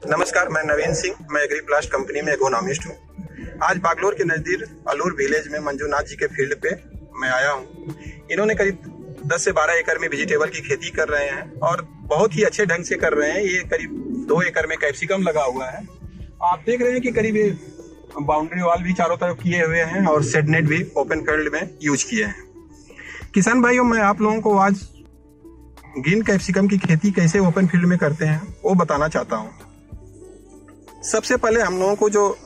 नमस्कार, मैं नवीन सिंह। मैं एग्री प्लास्ट कंपनी में एग्रोनॉमिस्ट हूँ। आज बागलोर के नज़दीक अलूर विलेज में मंजूनाथ जी के फील्ड पे मैं आया हूँ। इन्होंने करीब 10 से 12 एकड़ में वेजिटेबल की खेती कर रहे हैं और बहुत ही अच्छे ढंग से कर रहे हैं। ये करीब 2 एकड़ में कैप्सिकम लगा हुआ है। आप देख रहे हैं कि करीब ये बाउंड्री वॉल भी चारों तरफ किए हुए हैं और शेड नेट भी ओपन फील्ड में यूज किए हैं। किसान भाइयों, मैं आप लोगों को आज ग्रीन कैप्सिकम की खेती कैसे ओपन फील्ड में करते हैं वो बताना चाहता हूँ। सबसे पहले हम लोगों को जो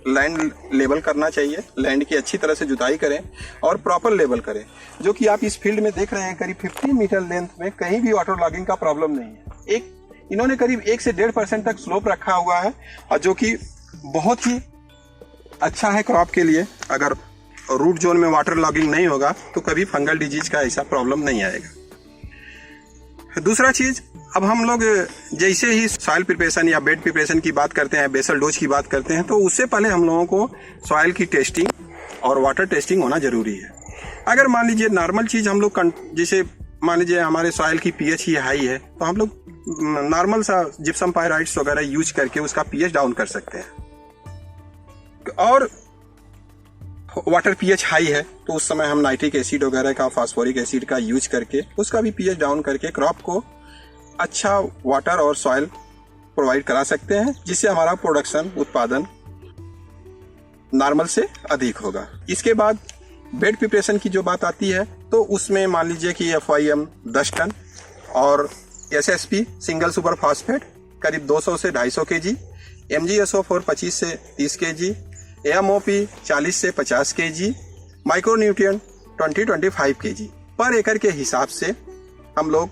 लैंड लेवल करना चाहिए, लैंड की अच्छी तरह से जुताई करें और प्रॉपर लेवल करें। जो कि आप इस फील्ड में देख रहे हैं, करीब 15 मीटर लेंथ में कहीं भी वाटर लॉगिंग का प्रॉब्लम नहीं है। इन्होंने करीब 1 से 1.5% तक स्लोप रखा हुआ है और जो कि बहुत ही अच्छा है क्रॉप के लिए। अगर रूट जोन में वाटर लॉगिंग नहीं होगा तो कभी फंगल डिजीज का ऐसा प्रॉब्लम नहीं आएगा। दूसरा चीज, अब हम लोग जैसे ही सॉइल प्रिपरेशन या बेड प्रिपरेशन की बात करते हैं, बेसल डोज की बात करते हैं, तो उससे पहले हम लोगों को सॉइल की टेस्टिंग और वाटर टेस्टिंग होना जरूरी है। अगर मान लीजिए नॉर्मल चीज हम लोग जैसे मान लीजिए हमारे सॉइल की पीएच ही हाई है तो हम लोग नॉर्मल सा जिप्सम पायराइड्स वगैरह यूज करके उसका पीएच डाउन कर सकते हैं। और वाटर पीएच हाई है तो उस समय हम नाइट्रिक एसिड वगैरह का, फास्फोरिक एसिड का यूज करके उसका भी पीएच डाउन करके क्रॉप को अच्छा वाटर और सॉइल प्रोवाइड करा सकते हैं, जिससे हमारा प्रोडक्शन, उत्पादन नॉर्मल से अधिक होगा। इसके बाद बेड प्रिपरेशन की जो बात आती है तो उसमें मान लीजिए कि FYM 10 टन और SSP सिंगल सुपर फास्फेट करीब 200 से 250 kg, MgSO4 25 से 30 kg, AMOP 40 से 50 kg, माइक्रोन्यूट्रिएंट 20-25 kg पर एकड़ के हिसाब से हम लोग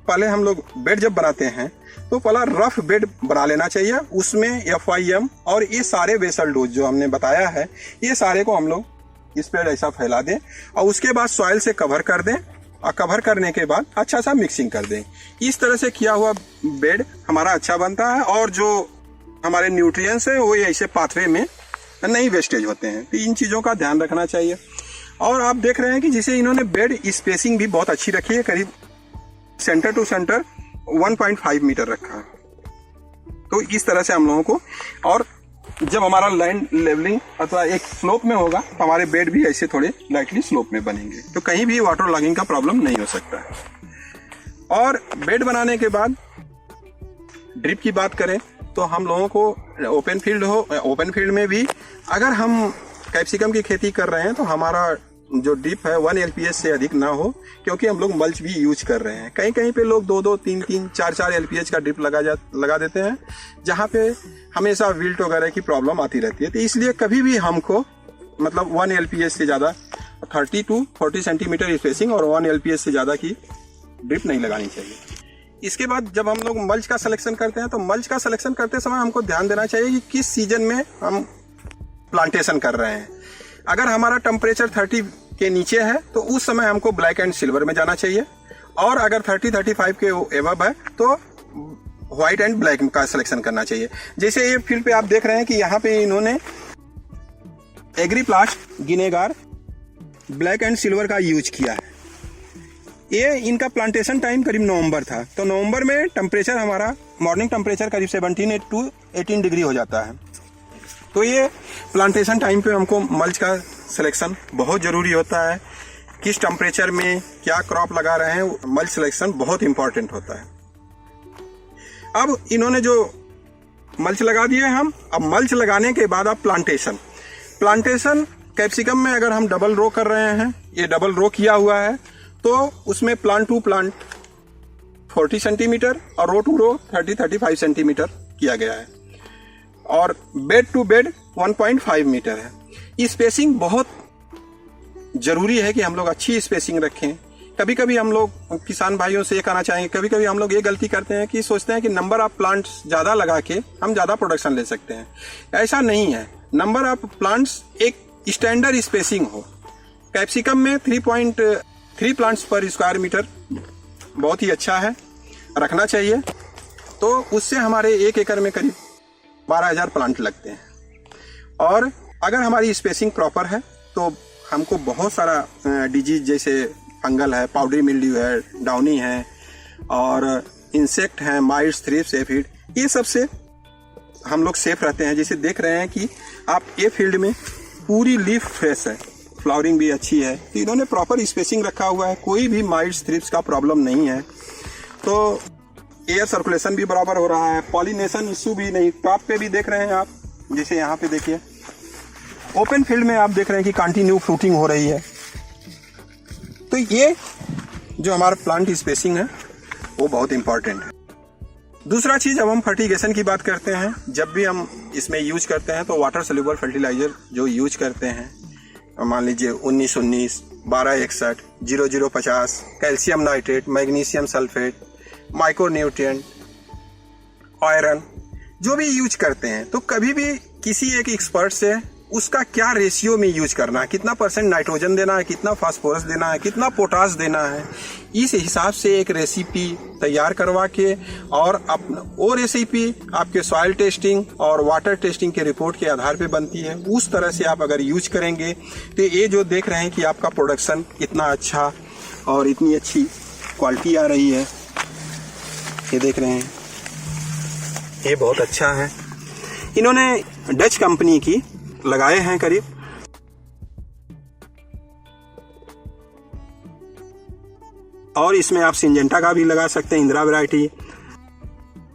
बेड जब बनाते हैं तो पहला रफ बेड बना लेना चाहिए। उसमें FYM और ये सारे बेसल डोज जो हमने बताया है, ये सारे को हम लोग इस पे ऐसा फैला दें और उसके बाद सॉइल से कवर कर दें और कवर करने के बाद अच्छा सा मिक्सिंग कर दें। इस तरह से किया हुआ बेड हमारा अच्छा बनता है और जो हमारे न्यूट्रिएंट्स है वो ऐसे पाथवे में नहीं वेस्टेज होते हैं। तो इन चीज़ों का ध्यान रखना चाहिए। और आप देख रहे हैं कि जिसे इन्होंने बेड स्पेसिंग भी बहुत अच्छी रखी है, करीब सेंटर टू सेंटर 1.5 मीटर रखा है। तो इस तरह से हम लोगों को, और जब हमारा लैंड लेवलिंग अथवा एक स्लोप में होगा तो हमारे बेड भी ऐसे थोड़े लाइटली स्लोप में बनेंगे, तो कहीं भी वाटर लॉगिंग का प्रॉब्लम नहीं हो सकता है। और बेड बनाने के बाद ड्रिप की बात करें तो हम लोगों को ओपन फील्ड में भी अगर हम कैप्सिकम की खेती कर रहे हैं तो हमारा जो ड्रिप है 1 LPS से अधिक ना हो, क्योंकि हम लोग मल्च भी यूज कर रहे हैं। कहीं कहीं पे लोग 2-2, 3-3, 4-4 LPS का ड्रिप लगा देते हैं, जहाँ पे हमेशा विल्ट वगैरह की प्रॉब्लम आती रहती है। तो इसलिए कभी भी हमको 1 LPS से ज़्यादा 30 to 40 सेंटीमीटर स्पेसिंग और 1 LPS से ज़्यादा की ड्रिप नहीं लगानी चाहिए। इसके बाद जब हम लोग मल्च का सिलेक्शन करते हैं तो मल्च का सिलेक्शन करते समय हमको ध्यान देना चाहिए कि किस सीजन में हम प्लांटेशन कर रहे हैं। अगर हमारा टेम्परेचर 30 के नीचे है तो उस समय हमको ब्लैक एंड सिल्वर में जाना चाहिए, और अगर 30-35 के एबव है तो व्हाइट एंड ब्लैक का सिलेक्शन करना चाहिए। जैसे ये फील्ड पे आप देख रहे हैं कि यहाँ पे इन्होंने एग्री प्लास्ट गिनेगार ब्लैक एंड सिल्वर का यूज किया है। ये इनका प्लांटेशन टाइम करीब नवंबर था, तो नवंबर में टेम्परेचर हमारा मॉर्निंग टेम्परेचर करीब 17 to 18 डिग्री हो जाता है। तो ये प्लांटेशन टाइम पे हमको मल्च का सिलेक्शन बहुत ज़रूरी होता है। किस टेम्परेचर में क्या क्रॉप लगा रहे हैं, मल्च सिलेक्शन बहुत इंपॉर्टेंट होता है। अब इन्होंने जो मल्च लगा दिए हम, अब मल्च लगाने के बाद अब प्लांटेशन कैप्सिकम में अगर हम डबल रो कर रहे हैं, ये डबल रो किया हुआ है, तो उसमें प्लांट टू प्लांट 40 सेंटीमीटर और रो टू रो 30-35 सेंटीमीटर किया गया है, और बेड टू बेड 1.5 मीटर है। स्पेसिंग बहुत जरूरी है कि हम लोग अच्छी स्पेसिंग रखें। कभी कभी हम लोग किसान भाइयों से ये कहना चाहेंगे, कभी कभी हम लोग ये गलती करते हैं कि सोचते हैं कि नंबर ऑफ प्लांट्स ज़्यादा लगा के हम ज़्यादा प्रोडक्शन ले सकते हैं। ऐसा नहीं है। नंबर ऑफ प्लांट्स एक स्टैंडर्ड स्पेसिंग हो। कैप्सिकम में 3.3 प्लांट्स पर स्क्वायर मीटर बहुत ही अच्छा है, रखना चाहिए। तो उससे हमारे 1 एकड़ में करीब 12,000 प्लांट लगते हैं। और अगर हमारी स्पेसिंग प्रॉपर है तो हमको बहुत सारा डिजीज जैसे फंगल है, पाउडरी मिल्ड्यू है, डाउनी है और इंसेक्ट हैं, माइट्स, थ्रिप्स, एफिड, ये सब से हम लोग सेफ रहते हैं। जैसे देख रहे हैं कि आप ये फील्ड में पूरी लीफ फ्रेश है, फ्लावरिंग भी अच्छी है, तो इन्होंने प्रॉपर स्पेसिंग रखा हुआ है, कोई भी माइट्स थ्रिप्स का प्रॉब्लम नहीं है। तो एयर सर्कुलेशन भी बराबर हो रहा है, पॉलिनेशन इशू भी नहीं। टॉप पे भी देख रहे हैं आप, जैसे यहाँ पे देखिए ओपन फील्ड में आप देख रहे हैं कि कंटिन्यू फ्रूटिंग हो रही है। तो ये जो हमारा प्लांट स्पेसिंग है वो बहुत इंपॉर्टेंट है। दूसरा चीज, अब हम फर्टिगेशन की बात करते हैं। जब भी हम इसमें यूज करते हैं तो वाटर सोल्यूबल फर्टिलाइजर जो यूज करते हैं, मान लीजिए 19-19, 12-61, 00-50, calcium nitrate, magnesium sulphate, micronutrient, iron, जो भी यूज करते हैं तो कभी भी किसी एक एक्सपर्ट से उसका क्या रेशियो में यूज करना है, कितना % नाइट्रोजन देना है, कितना फास्फोरस देना है, कितना पोटास देना है, इस हिसाब से एक रेसिपी तैयार करवा के और वो रेसिपी आपके सॉइल टेस्टिंग और वाटर टेस्टिंग के रिपोर्ट के आधार पे बनती है। उस तरह से आप अगर यूज करेंगे तो ये जो देख रहे हैं कि आपका प्रोडक्शन इतना अच्छा और इतनी अच्छी क्वालिटी आ रही है, ये देख रहे हैं, ये बहुत अच्छा है। इन्होंने डच कंपनी की लगाए हैं करीब, और इसमें आप सिंजेंटा का भी लगा सकते हैं, इंदिरा वैरायटी,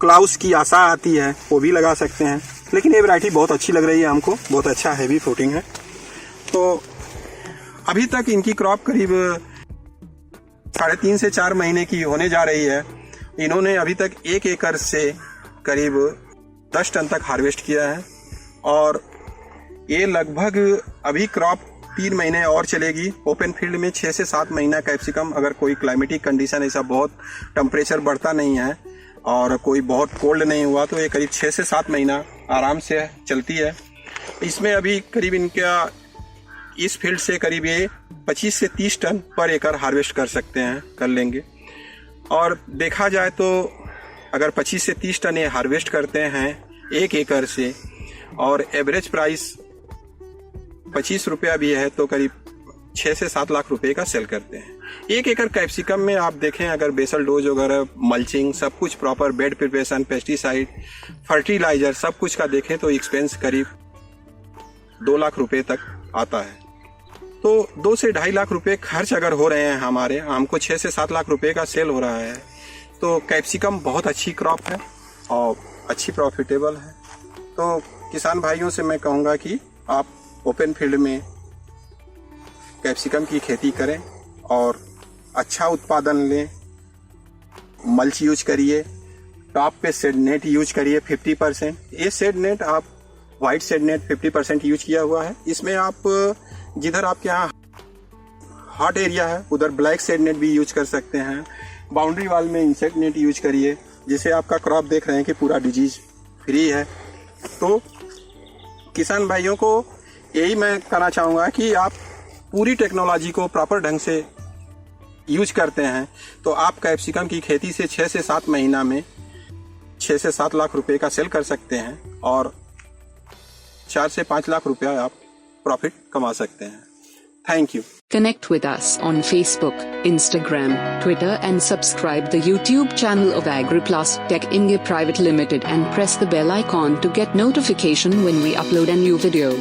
क्लाउस की आशा आती है वो भी लगा सकते हैं। लेकिन ये वैरायटी बहुत अच्छी लग रही है हमको, बहुत अच्छा हैवी फ्रूटिंग है। तो अभी तक इनकी क्रॉप करीब 3.5 से 4 महीने की होने जा रही है। इन्होंने अभी तक 1 एकड़ से करीब 10 टन तक हार्वेस्ट किया है, और ये लगभग अभी क्रॉप 3 महीने और चलेगी। ओपन फील्ड में 6 से 7 महीना कैप्सिकम, अगर कोई क्लाइमेटिक कंडीशन ऐसा बहुत टेम्परेचर बढ़ता नहीं है और कोई बहुत कोल्ड नहीं हुआ तो ये करीब 6 से 7 महीना आराम से चलती है। इसमें अभी करीब इनका इस फील्ड से करीब ये 25 से 30 टन पर एकड़ हार्वेस्ट कर सकते हैं, कर लेंगे। और देखा जाए तो अगर 25 से 30 टन ये हार्वेस्ट करते हैं 1 एकड़ से, और एवरेज प्राइस 25 रुपया भी है, तो करीब 6 से 7 लाख रुपए का सेल करते हैं। 1 एकड़ कैप्सिकम में आप देखें, अगर बेसल डोज वगैरह, मल्चिंग, सब कुछ proper, bed preparation, pesticide, fertiliser, सब कुछ का देखें तो एक्सपेंस करीब 2 लाख रुपए तक आता है। तो 2 से 2.5 लाख रुपए खर्च अगर हो रहे हैं हमारे, हमको 6 से 7 लाख रुपए का सेल हो रहा है, तो कैप्सिकम बहुत अच्छी क्रॉप है और अच्छी प्रॉफिटेबल है। तो किसान भाइयों से मैं कहूँगा कि आप ओपन फील्ड में कैप्सिकम की खेती करें और अच्छा उत्पादन लें। मल्च यूज करिए, टॉप पे शेड नेट यूज करिए 50%। ये शेड नेट आप वाइट शेड नेट 50% यूज किया हुआ है। इसमें आप जिधर आपके यहाँ हॉट एरिया है उधर ब्लैक शेड नेट भी यूज कर सकते हैं। बाउंड्री वाल में इंसेक्ट नेट यूज करिए, जिससे आपका क्रॉप देख रहे हैं कि पूरा डिजीज फ्री है। तो किसान भाइयों को यही मैं कहना चाहूँगा कि आप पूरी टेक्नोलॉजी को प्रॉपर ढंग से यूज करते हैं तो आप कैप्सिकम की खेती से 6 से 7 महीना में 6 से 7 लाख रुपए का सेल कर सकते हैं और 4 से 5 लाख रुपया आप प्रॉफिट कमा सकते हैं। Thank you. Connect with us on Facebook, Instagram, Twitter and subscribe the YouTube channel of AgriPlus Tech India Private Limited and press the bell icon to get notification when we upload a new video.